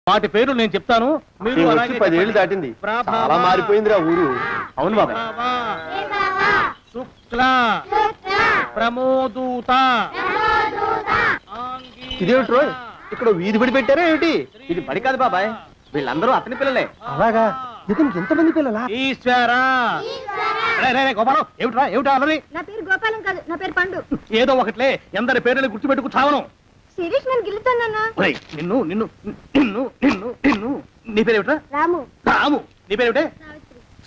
వాటి పేరు నేను చెప్తాను. మీరు 10 ఏళ్ళు దాటింది, చాలా మారిపోయిందిరా ఊరు. అవును బాబా. శుక్ల ప్రమోదూత. ఇదేమిటి రోయ్, ఇక్కడ వీధి బడి పెట్టారా ఏమిటి? ఇది బడి కాదు బాబాయ్, వీళ్ళందరూ అతని పిల్లలే. అలాగా? ఇతనికి ఎంతమంది పిల్లలా? ఈశ్వరా. గోపాలం ఏమిట్రా ఏమిటా అన్నది? నా పేరు గోపాలం కాదు, నా పేరు పండు. ఏదో ఒకట్లే, ఎందరి పేర్లని గుర్తుపెట్టుకు చావను. శిరీష్ నన్ను గిల్లుతానన్నా. నిన్ను నిన్ను నిన్ను నిన్ను నిన్ను నీ పేరేమిట్రా? రాము. రాము. నీ పేరేమిటే?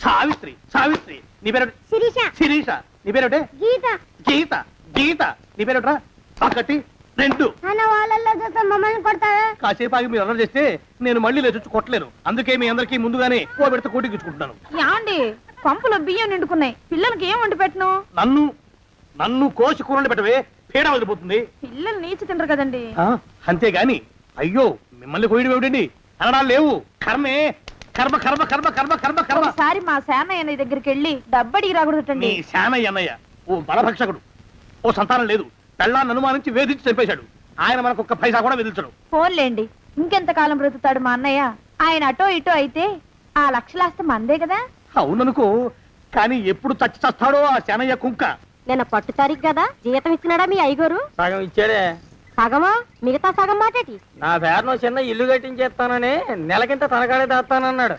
సావిత్రి. సావిత్రి. నీ పేరేమిటి? శిరీష. శిరీష. నీ పేరేమిటే? గీత. గీత. గీత. నీ పేరేమిట్రా? ఒకటి 2. అన్న వాళ్ళల్లో చూస్తే మమ్మల్ని కొడతావా? కాసేపు ఆగి మీరు అల్లరి చేస్తే నేను మళ్ళీ లేచొచ్చి కొట్టలేను. అందుకే మీ అందరికీ ముందుగానే ఓ పెడితే కోటికిచ్చుకుంటున్నాను. యాండి పంపులో బియ్యం నిండుకున్నాయి, పిల్లలకి ఏం వండి పెట్టను? నన్ను నన్ను కోసి కూరలు పెట్టవే, పీడ వదిలిపోతుంది. పిల్లలు నీచి తినరు కదండి. అంతేగాని అయ్యో మిమ్మల్ని కోయడం ఏమిటండి, అనడాలు లేవు. కర్మే కర్మ కర్మ కర్మ కర్మ కర్మ కర్మ. ఒకసారి మా శానయ్య దగ్గరికి వెళ్ళి డబ్బడికి రాకూడదటండి. నీ శానయ్య అన్నయ్య ఓ బలభక్షకుడు, ఓ సంతానం లేదు, పెళ్ళాన్ని అనుమానించి వేధించి చంపేశాడు. ఆయన మనకు ఒక్క పైసా కూడా విధించడు. ఫోన్లేండి, ఇంకెంత కాలం బ్రతుకుతాడు మా అన్నయ్య? ఆయన అటో ఇటో అయితే ఆ లక్షలాస్తి మందే కదా. అవుననుకో, కానీ ఎప్పుడు చచ్చి చస్తాడో ఆ శానయ్య కుంక. నేను పట్టు తారీఖు కదా, జీతం ఇచ్చినాడా మీ అయ్యగారు? సగం ఇచ్చాడే. సగమా? మిగతా సగం మాటేటి? నా పేరును చిన్న ఇల్లు కట్టించేస్తానని నెలకింత తనకాడే దాస్తానన్నాడు.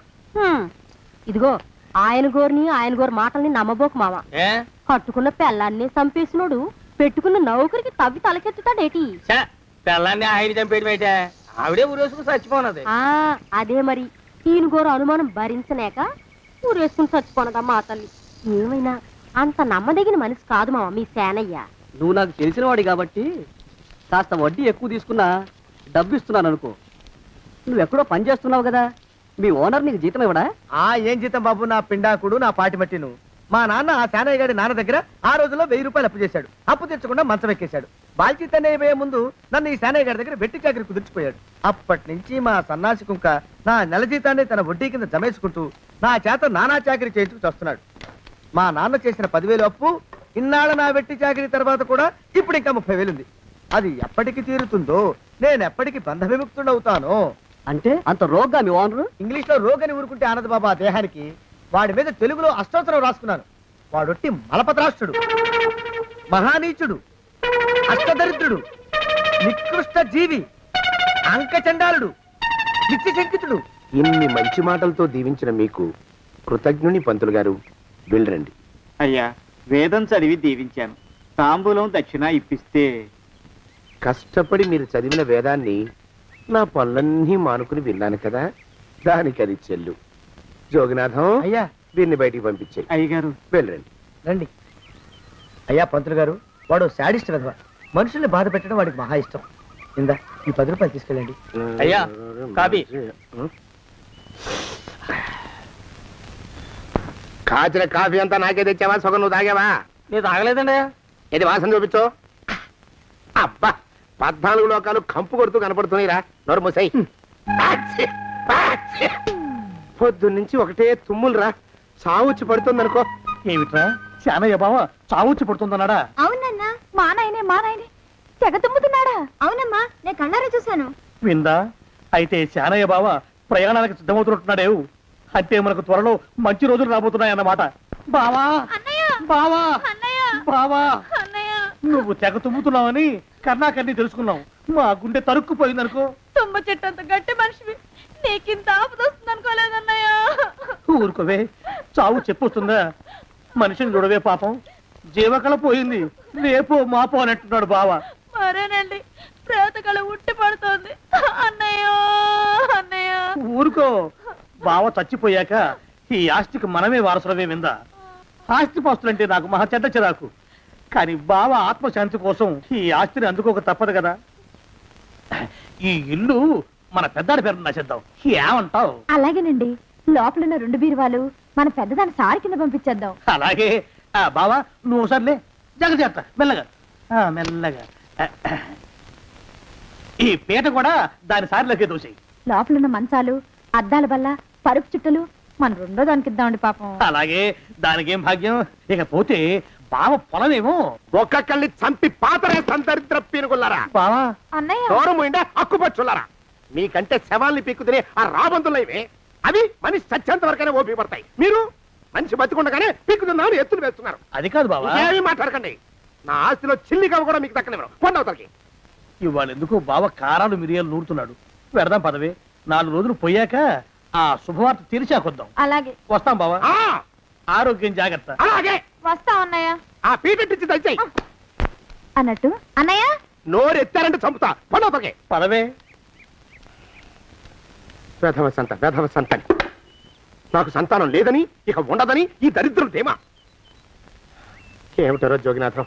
ఇదిగో ఆయన గోరు మాటల్ని నమ్మబోకు మామ. కట్టుకున్న పెళ్ళాన్ని చంపేసినోడు పెట్టుకున్న నౌకరికి తవ్వి తలకెత్తుతాడేటి? పిల్లాన్ని ఆయన చంపేయడం ఏంటే, ఆవిడే ఊరేసుకుని చచ్చిపోనది. అదే మరి, ఈయన గోరు అనుమానం భరించలేక ఊరేసుకుని చచ్చిపోనదమ్మా ఆ తల్లి. ఏమైనా అంత నమ్మదగిన మనిషి కాదు మామ మీ సేనయ్య. నువ్వు నాకు తెలిసిన వాడి కాబట్టి కాస్త వడ్డీ ఎక్కువ తీసుకున్నా డబ్బు ఇస్తున్నాను అనుకో. నువ్వెక్కడో పని చేస్తున్నావు కదా, మీ ఓనర్ నీకు జీతం ఇవ్వడా? ఏం జీతం బాబు, నా పిండాకుడు, నా పాటి మట్టిను. మా నాన్న ఆ శానయ్య గారి నాన్న దగ్గర ఆ రోజుల్లో 1000 రూపాయలు అప్పు చేశాడు. అప్పు తెచ్చకుండా మంచం ఎక్కేశాడు. బాల్చితనే అయిపోయే ముందు నన్ను ఈ శానయ్య గారి దగ్గర వెట్టి చాకరి కుదిర్చిపోయాడు. అప్పటి నుంచి మా సన్నాసి కుంక నా నెల జీతాన్ని తన వడ్డీ కింద జమేసుకుంటూ నా చేత నానా చాకరీ చేయించుకు వస్తున్నాడు. మా నాన్న చేసిన 10,000 అప్పు ఇన్నాళ్ళ నా వెట్టి చాకరీ తర్వాత కూడా ఇప్పుడు ఇంకా 30,000 ఉంది. అది ఎప్పటికి తీరుతుందో, నేను ఎప్పటికి బంధ విముక్తుడవుతానో. అంటే అంత రోగ్గా మీ ఓనరు? ఇంగ్లీష్ లో రోగని ఊరుకుంటే ఆనంద్ బాబా దేహానికి, వాడి మీద తెలుగులో అష్టోత్తరం రాసుకున్నాను. వాడొట్టి మలపత్రాష్ట్రుడు, మహానీచుడు, అష్టదరిద్రుడు, నికృష్ట జీవి, అంకచండాలుడు, నిత్యశంకితుడు. ఇన్ని మంచి మాటలతో దీవించిన మీకు కృతజ్ఞుని పంతులు గారు. వెళ్ళరండి. అయ్యా, వేదం చదివి దీవించాను, తాంబూలం దక్షిణ ఇప్పిస్తే. కష్టపడి మీరు చదివిన వేదాన్ని నా పనులన్నీ మానుకుని విన్నాను కదా, దానికి అది చెల్లు. జోగినాథం, అయ్యా దీన్ని బయటికి పంపించాయి. అయ్యగారు వెళ్ళండి. రండి. అయ్యా పంతులు గారు, వాడు శాడిస్ట్ విధవ. మనుషుల్ని బాధ పెట్టడం వాడికి మహా ఇష్టం. ఇందా ఈ 10 రూపాయలు తీసుకెళ్ళండి. అయ్యా కాపీ. కాచిన కాఫీ అంతా నాకే తెచ్చావా? సగం నువ్వు తాగావా? నేను తాగలేదండి. ఇది వాసన చూపించు. అబ్బా, 14 లోకాలు కంపు కొడుతూ కనపడుతున్నాయిరా. నోరు మూసాయి. పొద్దున్నుంచి ఒకటే తుమ్ములురా, సావుచ్చి పడుతుంది అనుకో. ఏమిట్రా శానయ్య బావ చావుచ్చి పడుతుందన్నాడా? అవునన్నా. మా నాయనే తెగ తుమ్ముతున్నాడా? అవునమ్మా, నేను కళ్ళారా చూశాను. విందా? అయితే శానయ్య బావ ప్రయాణానికి సిద్ధమవుతున్నట్టున్నాడేవు. అంటే మనకు త్వరలో మంచి రోజులు రాబోతున్నాయన్నమాట. బావా బావా బావా, నువ్వు తెగ తుమ్ముతున్నావని కర్ణాకర్ణి తెలుసుకున్నావు. మా గుండె తరుక్కుపోయిందనుకో. తుమ్మ చెట్టు అంత గట్టి మనిషివి, నీకింత ఆపదొస్తుంది అనుకోలేదన్నయ్య. ఊరుకోవే, చావు చెప్పొస్తుందా? మనిషిని చూడవే పాపం, జీవకళ పోయింది, రేపో మాపో అన్నట్టున్నాడు బావ. మరేనండి, ప్రేతకళ ఉట్టి పడుతోంది అన్నయ్యో అన్నయ్య. ఊరుకో, బావ చచ్చిపోయాక ఈ ఆస్తికి మనమే వారసులమే. విందా? ఆస్తిపాస్తులంటే నాకు మహా చెడ్డ చిరాకు. కానీ బావ ఆత్మశాంతి కోసం ఈ ఆస్తిని అందుకోక తప్పదు కదా. ఈ ఇల్లు మన పెద్దాడి పేరు నచ్చేద్దాం, ఏమంటావు? అలాగేనండి, లోపలున్న 2 బీరువాలు మన పెద్దదాన్ని సారి కింద పంపించేద్దాం. అలాగే. బావా నువ్వు సర్లే, జాగ్రత్త, మెల్లగా మెల్లగా. ఈ పీట కూడా దాని సారిలోకి దూసేయి. లోపలున్న మంచాలు, అద్దాల బల్ల, పరుపు చుట్టలు మన 2వ దానికి ఇద్దామండి పాపం. అలాగే, దానికేం భాగ్యం. ఇకపోతే బావ పొలమేమో ఒక్కొక్కల్ని చంపి పాతరే సంతరిద్ర పీనుకున్నారా. బావా అన్నయ్య దూరం పోయిండే అక్కుపచ్చులారా. మీకంటే శవాల్ని పీక్కుతినే ఆ రాబందులైవే అవి మనిషి చచ్చేంత వరకనే ఓపి పడతాయి. మీరు మనిషి బతికుండగానే పీక్కుతున్నామని ఎత్తులు వేస్తున్నారు. అది కాదు బావా, ఏమీ మాట్లాడకండి. నా ఆస్తిలో చిల్లిగా కూడా మీకు దక్కనివ్వరు. కొండవతలకి ఇవాళ ఎందుకో బావ కారాలు మిరియాలు నూరుతున్నాడు. పెడదాం పదవే, 4 రోజులు పోయాక ఆ శుభవార్త తీర్చాకొద్దాం. అలాగే వస్తాం బావా, ఆరోగ్యం జాగ్రత్త. అలాగే వస్తా అన్నయ్య. ఆ పీటెట్టించి దయచేయి. అన్నట్టు అన్నయ్య నోరు ఎత్తారంటే చంపుతా. కొండవతలకి పదవే. వేధవ సంతానం. నాకు సంతానం లేదని ఇక ఉండదని ఈ దరిద్రం ధీమా. ఏమిటారో జోగినాథం,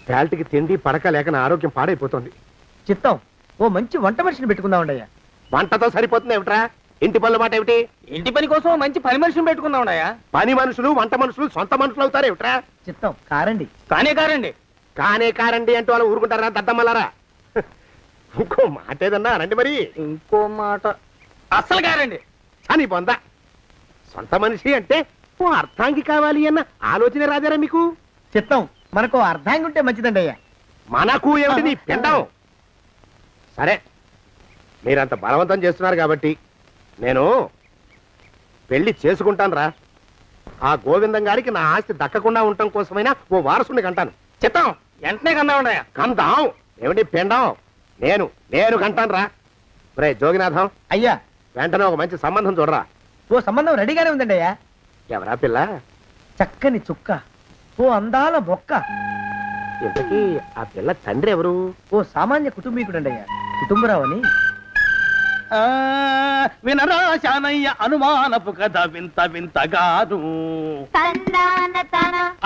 వేల్టికి తిండి పడక లేక నా ఆరోగ్యం పాడైపోతుంది. చిత్తం ఓ మంచి వంట మనిషిని పెట్టుకుందామండయ్యా. వంటతో సరిపోతుంది ఏమిట్రా? ఇంటి పనుల మాట ఏమిటి? ఇంటి పని కోసం మంచి పని మనిషిని పెట్టుకుందాం. పని మనుషులు వంట మనుషులు సొంత మనుషులు అవుతారు ఏమిట్రా? చిత్తం కారండి. కారండి. కానే కారండి అంటూ వాళ్ళు ఊరుకుంటారా దద్దమ్మలారా? ఇంకో మాట ఏదన్నా రండి మరి. ఇంకో మాట అస్సలు కారండి. అని పొందా సొంత మనిషి అంటే ఓ అర్థాంగి కావాలి అన్న ఆలోచన రాజారా మీకు? చిత్తం మనకు అర్ధాంగి ఉంటే మంచిదండి అయ్యా. మనకు ఏమిటి నీ పిండం? సరే, మీరంత బలవంతం చేస్తున్నారు కాబట్టి నేను పెళ్లి చేసుకుంటాను రా. ఆ గోవిందం గారికి నా ఆస్తి దక్కకుండా ఉండటం కోసమైనా ఓ వారసుని కంటాను. చిత్తం వెంటనే కన్నావుండయా. కందాం ఏమిటి పిండం? నేను కంటాను రా. రే జోగినాథం, అయ్యా వెంటనే ఒక మంచి సంబంధం చూడరా. ఓ సంబంధం రెడీగానే ఉందండి అయ్యా. ఎవరా పిల్ల? చక్కని చుక్క, ఓ అందాల బొక్క. ఇంతకీ ఆ పిల్ల తండ్రి ఎవరు? ఓ సామాన్య కుటుంబీకుడండి అయ్యా, కుటుంబరావు అని. వినరా శానయ్య అనుమానపు కథ వింత వింతగాను.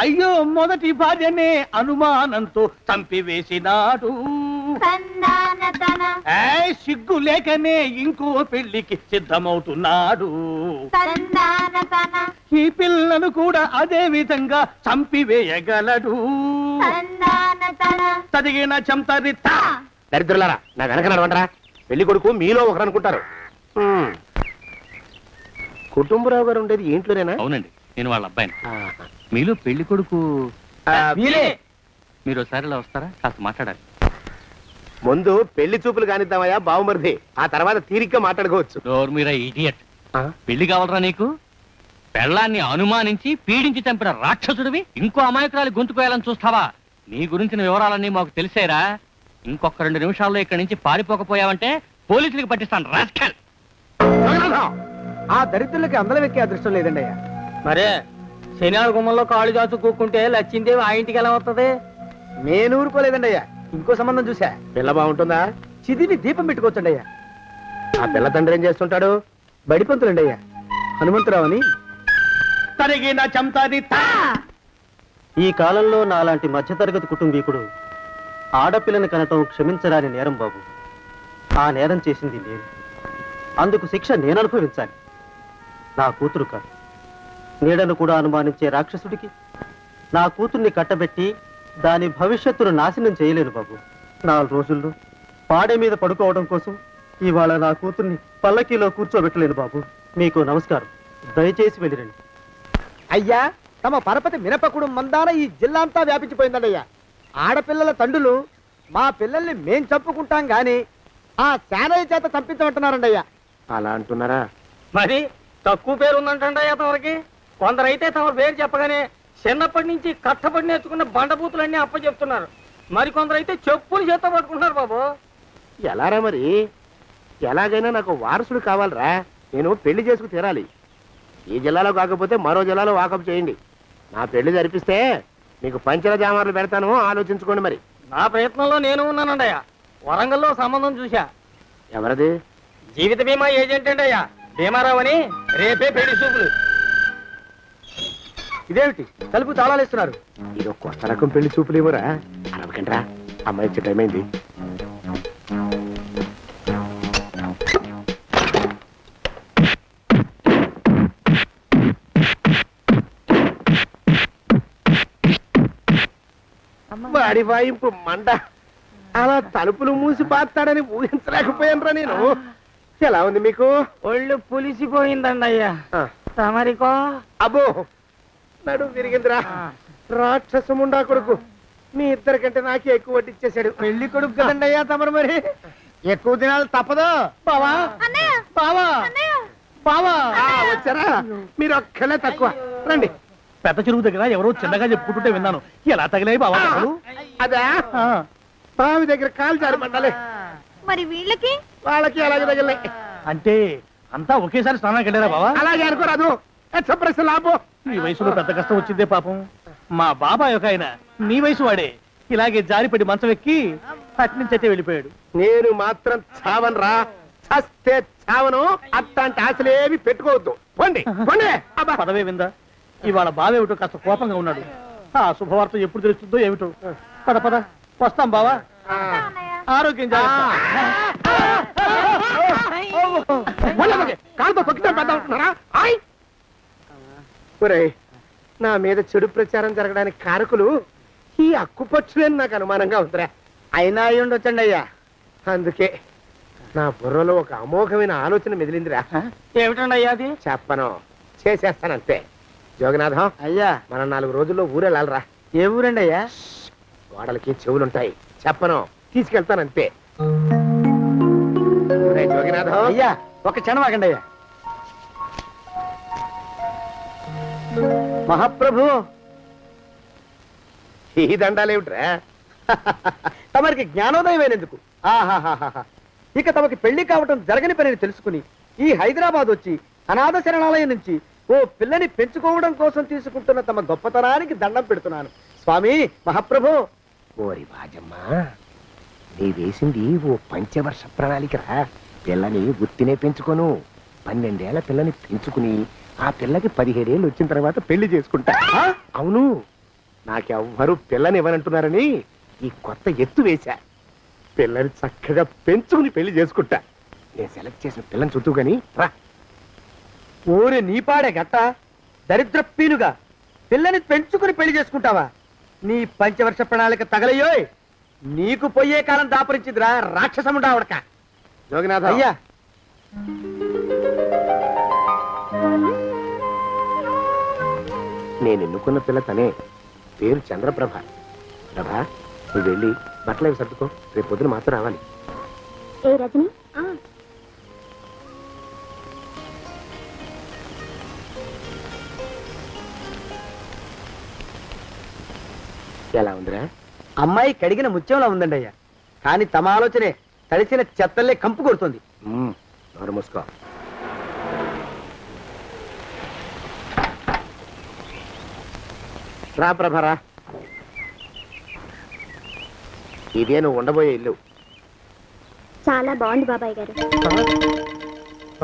అయ్యో మొదటి భార్యనే అనుమానంతో చంపివేసినాడు. సిగ్గు లేకనే ఇంకో పెళ్లికి సిద్ధమవుతున్నాడు. ఈ పిల్లను కూడా అదే విధంగా చంపివేయగలడు. చదివిన చంతరిత. దరిద్రులారా, నా వెనక నడవంటరా. పెళ్లి కొడుకు మీలో ఒకరు అనుకుంటారు. కుటుంబరావు గారు ఉండేది ఇంట్లోనేనా? అవునండి, నేను వాళ్ళ అబ్బాయిని. మీలో పెళ్లి కొడుకు మీరు ఒకసారి ఇలా వస్తారా? కాస్త మాట్లాడాలి. ముందు పెళ్లి చూపులు కానిద్దామయ్యా బావుమరిది, ఆ తర్వాత తీరిగ్గా మాట్లాడుకోవచ్చు. డోర్ మీరా ఇడియట్. పెళ్లి కావాలరా నీకు? పెళ్ళాన్ని అనుమానించి పీడించి చంపిన రాక్షసుడివి ఇంకో అమాయకురాలి గొంతుకోయాలని చూస్తావా? నీ గురించిన వివరాలన్నీ మాకు తెలిసేరా. ఇంకొక 2 నిమిషాల్లో ఇక్కడి నుంచి పారిపోకపోయావంటే పోలీసులకు పట్టిస్తాను. రాస్కల్. ఆ దరిద్రులకి అందలం ఎక్కే అదృష్టం లేదండి అయ్యా. మరే శనివారం గుమ్మంలో కాళ్ళు చాచు కూకుంటే లచ్చిందేవి ఆ ఇంటికి ఎలా వస్తుంది? నేను ఊరుకోలేదండి అయ్యా. ఇంకో సంబంధం చూసా. పిల్ల బాగుంటుందా? చిదివి దీపం పెట్టుకోవచ్చండి అయ్యా. ఆ పిల్ల తండ్రి ఏం చేస్తుంటాడు? బడిపంతులండి అయ్యా, హనుమంతరావు అని. తరిగిన చంతరిత. ఈ కాలంలో నాలాంటి మధ్యతరగతి కుటుంబీకుడు ఆడపిల్లని కనటం క్షమించరాని నేరం బాబు. ఆ నేరం చేసింది నేను, అందుకు శిక్ష నేను అనుభవించాలి. నా కూతురు కాదు, నీడను కూడా అనుమానించే రాక్షసుడికి నా కూతుర్ని కట్టబెట్టి దాని భవిష్యత్తును నాశనం చేయలేను బాబు. 4 రోజుల్లో పాడే మీద పడుకోవడం కోసం ఇవాళ నా కూతుర్ని పల్లకీలో కూర్చోబెట్టలేను బాబు. మీకు నమస్కారం, దయచేసి వెళ్ళిరండి. అయ్యా, తమ పరపతి మినపకుడు మందాన ఈ జిల్లా అంతా వ్యాపించిపోయిందండి అయ్యా. ఆడపిల్లల తండ్రులు మా పిల్లల్ని మేం చంపుకుంటాం గాని ఆ శానయ్య చేత చంపించమంటున్నారండి అయ్యా. అలా అంటున్నారా? మరి తక్కువ పేరు ఉందంటండి తమరికి. కొందరైతే తమ పేరు చెప్పగానే చిన్నప్పటి నుంచి కట్టబడి నేర్చుకున్న బండబూతులన్నీ అప్పచెప్తున్నారు. మరి కొందరైతే చెప్పులు చేత పట్టుకుంటున్నారు బాబు. ఎలారా మరి? ఎలాగైనా నాకు వారసుడు కావాలరా. నేను పెళ్లి చేసుకు తీరాలి. ఈ జిల్లాలో కాకపోతే మరో జిల్లాలో వాకప్ చేయండి. నా పెళ్లి జరిపిస్తే మీకు పంచల జామార్లు పెడతాను, ఆలోచించుకోండి మరి. నా ప్రయత్నంలో నేను ఉన్నానండి. వరంగల్లో సంబంధం చూశా. ఎవరది? జీవిత బీమా ఏజెంట్ అండి అయ్యా, భీమారావు అని. రేపే పెళ్లి చూపులు. ఇదేమిటి తలుపు తాళాలేస్తున్నారు? ఇది కొత్త రకం పెళ్లి చూపులేమోరా. అరవకండ్రా, అమ్మాయి ఇచ్చే టైం అయింది. వాడి వాయింపు మంట. అలా తలుపులు మూసి పాతాడని ఊహించలేకపోయానురా నేను. ఎలా ఉంది మీకు? ఒళ్ళు పులిసిపోయిందండి అయ్యా. తమరికో? అబ్బో, నడు విరిగిందిరా. రాక్షసముండా కొడుకు మీ ఇద్దరికంటే నాకే ఎక్కువ వడ్డిచ్చేశాడు. పెళ్లి కొడుకు కదండి అయ్యా తమరు. మరి ఎక్కువ దినాలు తప్పదు. బావా బావా బావా వచ్చారా? మీరు ఒక్కలే తక్కువ. రండి. పెద్ద చెరువు దగ్గర ఎవరో చిన్నగా చెప్పుకుంటుంటే విన్నాను. ఎలా తగిలాయి బావా దెబ్బలు? అదా బావి దగ్గర కాలు జారి పడ్డాలే. మరి వీళ్ళకి వాళ్ళకి అలాగే తగిలినాయి. అంటే అంతా ఒకేసారి స్నానానికి వెళ్ళారా బావా? అలాగే అనుకోరాదు. ఎక్స్ప్రెస్ లాభం. ఈ వయసులో పెద్ద కష్టం వచ్చిందే పాపం. మా బాబాయ్ ఒక ఆయన నీ వయసు వాడే ఇలాగే జారిపడి మంచం ఎక్కి అట్నుంచైతే వెళ్ళిపోయాడు. నేను మాత్రం చావను రా. చస్తే చావను. అట్లాంటి ఆశలేవి పెట్టుకోవద్దు. పోండి పోండి. పదవే విందా. ఇవాళ బావేమిటో కాస్త కోపంగా ఉన్నాడు. ఆ శుభవార్త ఎప్పుడు తెలుస్తుందో ఏమిటో. పద పద వస్తాం బావా. ఆరోగ్యం కాలుతో తొక్కితే పెద్ద ఉంటున్నారా? ఒరేయ్, నా మీద చెడు ప్రచారం జరగడానికి కారకులు ఈ అక్కుపచ్చులేని నాకు అనుమానంగా ఉందిరా. అయినా అయి ఉండొచ్చండి అయ్యా. అందుకే నా బుర్రలో ఒక అమోఘమైన ఆలోచన మెదిలిందిరా. ఏమిటండి అయ్యా అది? చెప్పను, చేసేస్తానంతే. జోగనాథం అయ్యా, మనం 4 రోజుల్లో ఊరెళ్ళాలరా. ఏ ఊరండి అయ్యా? గోడలకి చెవులుంటాయి. చెప్పను, తీసుకెళ్తానంతే. జోగినాథం అయ్యా, ఒక క్షణం ఆగండి అయ్యా. మహాప్రభు, ఈ దండాలేమిట్రా? తమరికి జ్ఞానోదయమైనందుకు ఆహాహాహా. ఇక తమకి పెళ్లి కావటం జరగని పనిని తెలుసుకుని ఈ హైదరాబాద్ వచ్చి అనాథ శరణాలయం నుంచి ఓ పిల్లని పెంచుకోవడం కోసం తీసుకుంటున్న తమ గొప్పతనానికి దండం పెడుతున్నాను స్వామి. మహాప్రభు. ఓరి బాజమ్మా, నీ వేసింది ఓ పంచవర్ష ప్రణాళికరా. పిల్లని గుర్తినే పెంచుకోను. 12 ఏళ్ల పిల్లని పెంచుకుని ఆ పిల్లకి 17 ఏళ్ళు వచ్చిన తర్వాత పెళ్లి చేసుకుంటా. అవును, నాకెవ్వరూ పిల్లని ఇవ్వనంటున్నారని ఈ కొత్త ఎత్తు వేశా. పిల్లని చక్కగా పెంచుకుని పెళ్లి చేసుకుంటా. నేను సెలెక్ట్ చేసిన పిల్లని చుట్టూ గాని రా. ఊరి నీపాడే గట్ట దరిద్ర పీనుగా పిల్లని పెంచుకుని పెళ్లి చేసుకుంటావా? నీ పంచవర్ష ప్రణాళిక తగలయ్యోయ్. నీకు పోయే కాలం దాపరించిందిరా రాక్షసముడా ఉడక. జోగినాథ అయ్యా, నేను ఎన్నుకున్న పిల్ల తనే. పేరు చంద్రప్రభ. ప్రభ, నువ్వు వెళ్ళి బట్టలు అవి సర్దుకో. రేపు పొద్దున మాత్రం రావాలి. ఏ రజని ఎలా ఉందిరా? అమ్మాయి కడిగిన ముత్యంలా ఉందండి అయ్యా. కానీ తమ ఆలోచనే తడిసిన చెత్తల్లే కంపు కొడుతుంది. నోరు మూసుకో. రా ప్రభరా, ఇదే నువ్వు ఉండబోయే ఇల్లు. చాలా బాగుంది బాబాయ్ గారు.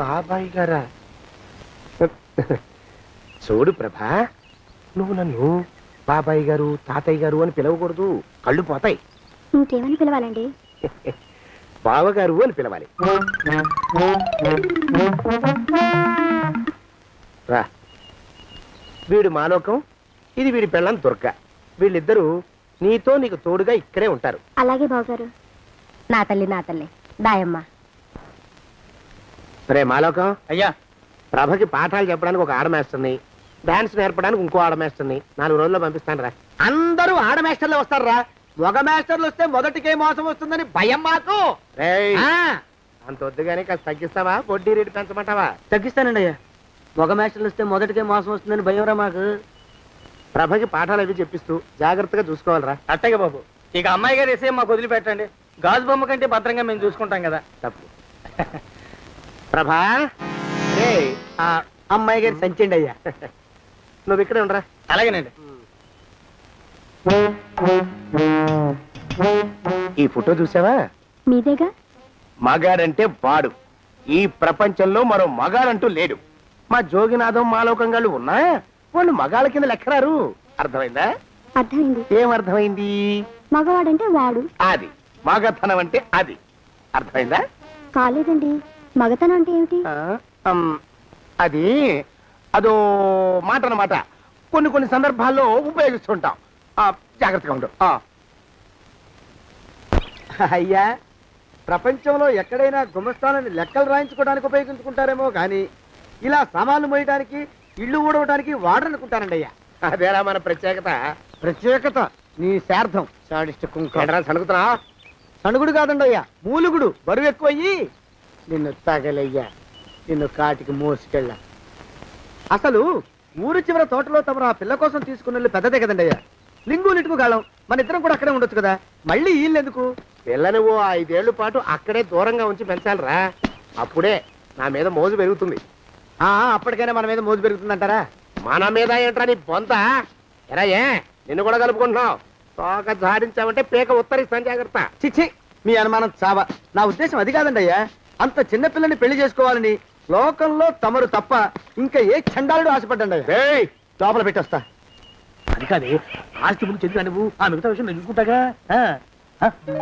బాబాయ్ గారా? చూడు ప్రభా, నువ్వు నన్ను బాబాయ్ గారు తాతయ్య గారు అని పిలవకూడదు. కళ్ళు పోతాయి. ఇంకేమని పిలవాలండి? బావగారు అని పిలవాలి. రా. వీడు మాలోకం, ఇది వీడి పెళ్ళం దుర్గ. వీళ్ళిద్దరూ నీతో నీకు తోడుగా ఇక్కడే ఉంటారు. అలాగే బావగారు. నా తల్లి దాయమ్మ. రే మాలోకం, అయ్యా, ప్రభకి పాఠాలు చెప్పడానికి ఒక ఆడమేస్టర్ని, డాన్స్ నేర్పడానికి ఇంకో ఆడమేస్టర్ని 4 రోజుల్లో పంపిస్తాను రా. అందరూ ఆడ మాస్టర్లు వస్తారా? మగ మాస్టర్లు వస్తే మొదటికే మోసం వస్తుందని భయం మాకు. రేయ్, ఆ, అంత వద్దుగానే కాస్త తగ్గిస్తావా? వడ్డీ రేటు పెంచమంటావా? తగ్గిస్తానండి అయ్యా. మగ మాస్టర్లు వస్తే మొదటికే మోసం వస్తుందని భయం రా మాకు. ప్రభకి పాఠాలు అవి చెప్పిస్తూ జాగ్రత్తగా చూసుకోవాలరా. అట్టగే బాబు. ఇక అమ్మాయి గారు వేసే మాకు వదిలిపెట్టండి. గాజు బొమ్మ కంటే భద్రంగా మేము చూసుకుంటాం కదా. తప్పు. ప్రభా, రే, ఆ అమ్మాయి గారి సంచండి అయ్యా. నువ్వు ఇక్కడే ఉండరా. అలాగేనండి. ఈ ఫోటో చూసావా? మీదేగా. మగాడంటే వాడు. ఈ ప్రపంచంలో మరో మగాడంటూ లేడు. మా జోగినాథం మాలోకంగాళ్ళు ఉన్నా వాళ్ళు మగాళ్ళ కింద లెక్కరారు. అర్థమైందా? అర్థమైంది. ఏం అర్థమైంది? మగవాడంటే వాడు. అది మగతనం అంటే అది. అర్థమైందా? కాలేదండి. మగతనం అంటే ఏమిటి? అది అదో మాట అన్నమాట. కొన్ని సందర్భాల్లో ఉపయోగిస్తుంటాం. జాగ్రత్తగా ఉండు. అయ్యా, ప్రపంచంలో ఎక్కడైనా గుమస్తాలని లెక్కలు రాయించుకోవడానికి ఉపయోగించుకుంటారేమో కానీ ఇలా సామాన్లు మోయడానికి, ఇల్లు ఊడవడానికి వాడరనుకుంటానండి అయ్యా. అదేరా మన ప్రత్యేకత. ప్రత్యేకత నీ శార్థం. సాడిస్ట్ కుంక. అనుకుతున్నా సణుగుడు కాదండి అయ్యా, మూలుగుడు. బరువు ఎక్కువయ్యి నిన్ను తగలయ్యా, నిన్ను కాటికి మోసుకెళ్ళ. అసలు ఊరు చివర తోటలో తమరు ఆ పిల్ల కోసం తీసుకున్న పెద్దదే కదండి అయ్యా. లింగు లిటుకు గాలం, మన ఇద్దరం కూడా అక్కడే ఉండొచ్చు కదా. మళ్ళీ వీళ్ళు ఎందుకు? పిల్లని ఓ 5 ఏళ్ల పాటు అక్కడే దూరంగా ఉంచి పెంచాలిరా. అప్పుడే నా మీద మోజు పెరుగుతుంది. అప్పటికైనా మన మీద మోజు పెరుగుతుందంటారా? మన మీద ఏంట్రా నీ బొంత? ఎరా ఏ నిన్ను కూడా కలుపుకుంటున్నావు? తోక జాడించావంటే పీక ఉత్తరిస్తాను, జాగ్రత్త. చిచ్చి, మీ అనుమానం చావా. నా ఉద్దేశం అది కాదండి అయ్యా. అంత చిన్న పిల్లని పెళ్లి చేసుకోవాలని లోకంలో తమరు తప్ప ఇంకా ఏ చండాలుడు ఆశపడ్డండి అయ్యా. లోపల పెట్టొస్తా. అది కాదే, ఆస్తి ముందు చెందుగా నువ్వు ఆ మిగతా విషయం నేను చూసుకుంటాగా.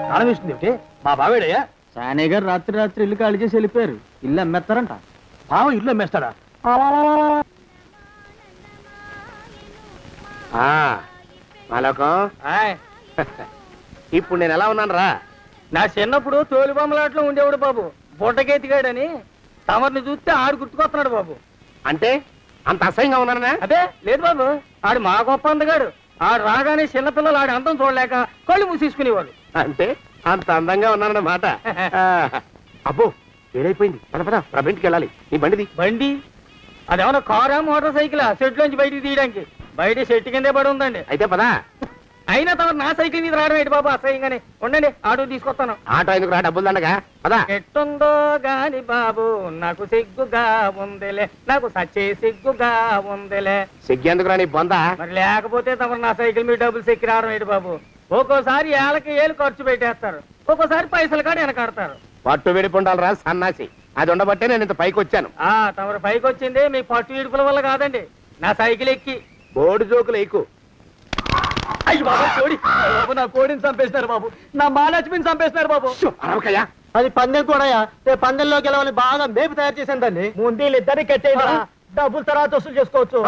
తాళం వేస్తుంది ఏమిటి? మా బావేడయ్యా. సానయ్య గారు రాత్రి ఇల్లు ఖాళీ చేసి వెళ్ళిపోయారు. ఇల్లు అమ్మేస్తారంట. బావ ఇల్లు అమ్మేస్తాడా? మాలోకం, ఇప్పుడు నేను ఎలా ఉన్నాను రా? నా చిన్నప్పుడు తోలు బొమ్మలాట్లో ఉండేవాడు బాబు, బుట్టకెత్తిగాడని. తమరిని చూస్తే ఆడు గుర్తుకొస్తున్నాడు బాబు. అంటే అంత అసహ్యంగా ఉన్నానా? అదే లేదు బాబు, ఆడు మా గొప్ప అందగాడు. ఆడు రాగానే చిన్నపిల్లలు ఆడి అందం చూడలేక కళ్ళు మూసేసుకునేవాడు. అంటే అంత అందంగా ఉన్నానన్నమాట. అబ్బో ఏడైపోయింది, పద పద, ఇంటికి వెళ్ళాలి. నీ బండిది. బండి అదేమన్నా కారా మోటార్ సైకిల్? షెడ్ లోంచి బయటికి తీయడానికి బయట షెట్ కిందే పడి ఉందండి. అయితే పదా. అయినా తమ నా సైకిల్ మీద రావడం ఏంటి బాబు అసహ్యంగానే. ఉండండి, ఆటో తీసుకొస్తాను. ఆటో ఎందుకు రా, డబ్బులు దండగా. పదా. ఎట్టుందో గాని బాబు నాకు సిగ్గుగా ఉందిలే, నాకు సచ్చే సిగ్గుగా ఉందిలే. సిగ్గెందుకు రా నీ బొంద? మరి లేకపోతే తమరు నా సైకిల్ మీద డబ్బులు సెక్కి రావడం ఏంటి బాబు? ఒక్కోసారి ఏళ్ళకి ఏళ్ళు ఖర్చు పెట్టేస్తారు, ఒక్కోసారి పైసలు కాడ వెనకాడతారు. పట్టు విడిపుండాలి రా సన్నాసి. అది ఉండబట్టే నేను ఇంత పైకి వచ్చాను. తమరు పైకి వచ్చింది మీ పట్టు ఇడుపుల వల్ల కాదండి, నా సైకిల్ ఎక్కి. బోర్డు జోకులు ఎక్కువ. అయ్యి బాబు, కోడి బాబు, నా కోడిని చంపేసినారు బాబు, నా మహాలక్ష్మిని చంపేసినారు బాబు. అరవకయ్యా. అది పందెం కూడా పందెంలో గెలవని బాగా మేపు తయారు చేశాను దాన్ని. ముందు వీళ్ళిద్దరిని కట్టేయండి, డబ్బులు తర్వాత వసూలు చేసుకోవచ్చు.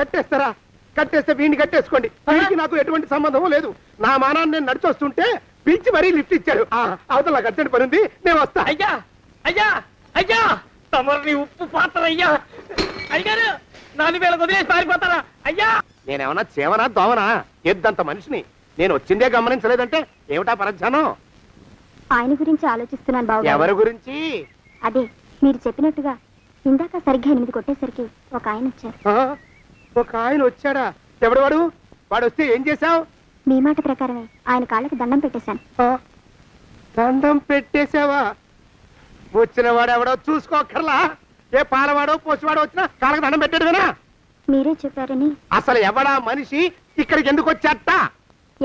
కట్టేస్తారా? కట్టేస్తే వీడిని కట్టేసుకోండి. వీడికి నాకు ఎటువంటి సంబంధం లేదు. నా మానాన్ని నేను నడిచొస్తుంటే పిలిచి మరీ లిఫ్ట్ ఇచ్చాడు. అవతల నాకు అర్జెంట్ పని ఉంది, నేను వస్తా. అయ్యా అయ్యా అయ్యా, తమరిని ఉప్పు పాత్ర అయ్యా. అయ్యారు నాలుగు వేల వదిలేసి పారిపోతారా అయ్యా? నేనేమన్నా చేవనా దోవనా? ఎద్దంత మనిషిని. నేను వచ్చిందే గమనించలేదంటే ఏమిటా పరధ్యానం? ఆయన గురించి ఆలోచిస్తున్నాను బాబు. ఎవరి గురించి? అదే మీరు చెప్పినట్టుగా ఇందాక సరిగ్గా 8 కొట్టేసరికి ఒక ఆయన వచ్చారు. ఒక ఆయన వచ్చాడా? ఎవడు వాడు? వాడు వస్తే ఏం చేశావు? మీ మాట ప్రకారమే ఆయన కాళ్ళకి దండం పెట్టేశాను. దండం పెట్టేశావా? వచ్చిన వాడు ఎవడో చూసుకోకర్లా. ఏ పాలవాడో పోసివాడో వచ్చినా కాళ్ళకి దండం పెట్టాడువేనా? మీరే చెప్పారని. అసలు ఎవడా మనిషి? ఇక్కడికి ఎందుకు వచ్చాట?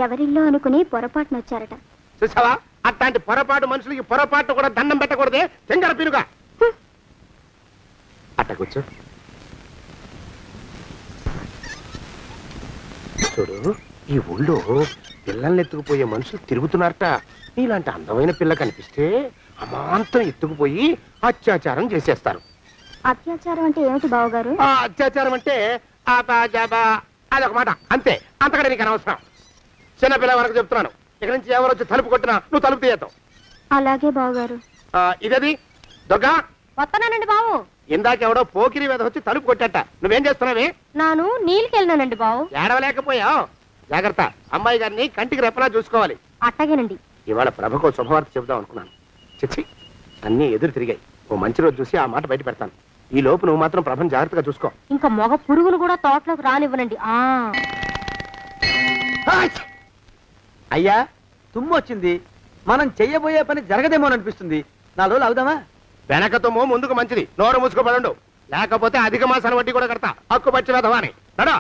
ఎవరిల్లో అనుకుని పొరపాటున వచ్చారట. చూసావా, అట్లాంటి పొరపాటు మనుషులకి పొరపాటు కూడా దండం పెట్టకూడదే. చెంగర పినుగా అట్ట కూర్చో. చూడు, ఈ ఊళ్ళో పిల్లల్ని ఎత్తుకుపోయే మనుషులు తిరుగుతున్నారట. నీలాంటి అందమైన పిల్ల కనిపిస్తే అమాంతం ఎత్తుకుపోయి అత్యాచారం చేసేస్తారు. అత్యాచారం అంటే ఏమిటి బావగారు? అత్యాచారం అంటే అదొక మాట, అంతే. అంతకంటే నీకు అనవసరం. చిన్నపిల్ల వరకు చెప్తున్నాను. ఇక్కడి నుంచి ఎవరు వచ్చి తలుపు కొట్టినా నువ్వు తలుపు తీయతావు. అలాగే బావగారు. ఇదది దొంగ. వస్తానండి బావు. ఇందాకెవడో పోకిరి మీద వచ్చి తలుపు కొట్టట. నువ్వేం చేస్తున్నావే? నాను నీళ్ళకెళ్ళినానండి బావు. ఏడవలేకపోయావు. జాగ్రత్త, అమ్మాయి గారిని కంటికి రెప్పలా చూసుకోవాలి. అట్టగేనండి. ఇవాళ ప్రభకు శుభవార్త చెబుదాం అనుకున్నాను. చిచ్చి, అన్నీ ఎదురు తిరిగాయి. ఓ మంచి రోజు చూసి ఆ మాట బయట పెడతాను. ఈ లోపు నువ్వు మాత్రం ప్రభను జాగ్రత్తగా చూసుకో. ఇంకా మొగ పురుగును కూడా తోటలోకి రానివ్వనండి. అయ్యా, తుమ్ము వచ్చింది. మనం చెయ్యబోయే పని జరగదేమో అనిపిస్తుంది. 4 రోజులు అవుదామా? వెనకతమో ముందుకు మంచిది. నోరు మూసుకోబడండు, లేకపోతే అధిక మాసాల వడ్డీ కూడా కడతా. హక్కు పచ్చి వేధవాని నడా.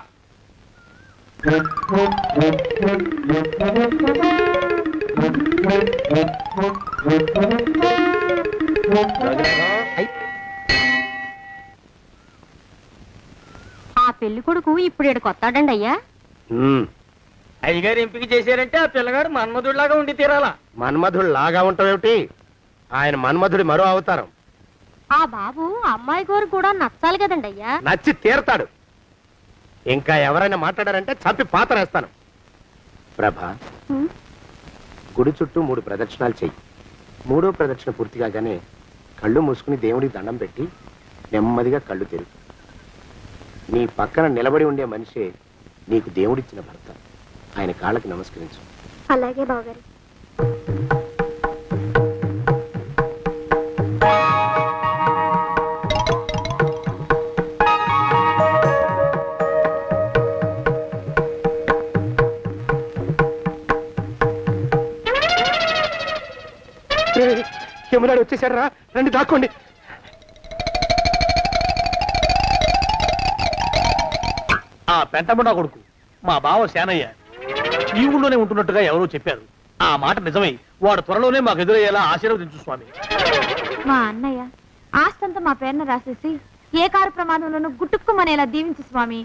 ఆ పెళ్లి కొడుకు ఇప్పుడు ఈడకు వస్తాడండి అయ్యా. అయ్యగారు ఎంపిక చేశారంటే ఆ పిల్లగాడు మన్మధుడిలాగా ఉండి తీరాలా. మన్మధుడు లాగా ఉంటావేమిటి? ఆయన మన్మధుడి మరో అవతారం. ఆ బాబు అమ్మాయి గారు కూడా నచ్చాలి కదండి అయ్యా. నచ్చి తీరతాడు. ఇంకా ఎవరైనా మాట్లాడారంటే చంపి పాతరేస్తాను. ప్రభా, గుడి చుట్టూ 3 ప్రదక్షిణాలు చెయ్యి. 3వ ప్రదక్షిణ పూర్తి కాగానే కళ్ళు మూసుకుని దేవుడికి దండం పెట్టి నెమ్మదిగా కళ్ళు తెరుగు. నీ పక్కన నిలబడి ఉండే మనిషే నీకు దేవుడిచ్చిన భర్త. ఆయన కాళ్ళకి నమస్కరించు. అలాగే బావగారు. యమునాడు వచ్చేసాడు రా, రండి దాక్కోండి. ఆ పెంటముడా కొడుకు మా బావ శానయ్య ఈ ఊళ్ళోనే ఉంటున్నట్టుగా ఎవరో చెప్పారు. ఆ మాట నిజమై వాడు త్వరలోనే మాకు ఎదురయ్యేలా ఆశీర్వదించు స్వామి. మా అన్నయ్య ఆస్తంతా మా పేరున రాసేసి ఏ కారు ప్రమాదంలోనూ గుట్టుక్కుమనేలా దీవించు స్వామి.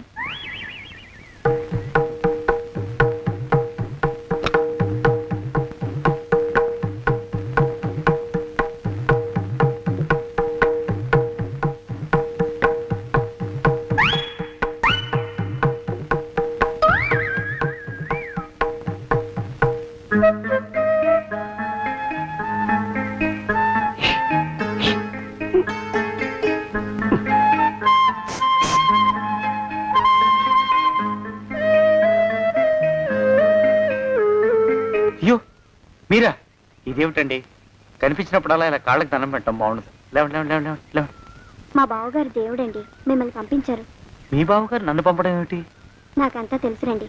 అయ్యో మీరా, ఇదేమిటండి? కనిపించినప్పుడల్లా ఇలా కాళ్ళకి దండం పెట్టడం బాగుండదు. లేవండి లేవండి లేవండి లేవండి. మా బావగారు దేవుడండి, మిమ్మల్ని పంపించారు. మీ బావగారు నన్ను పంపడం ఏమిటి? నాకంతా తెలుసురండి.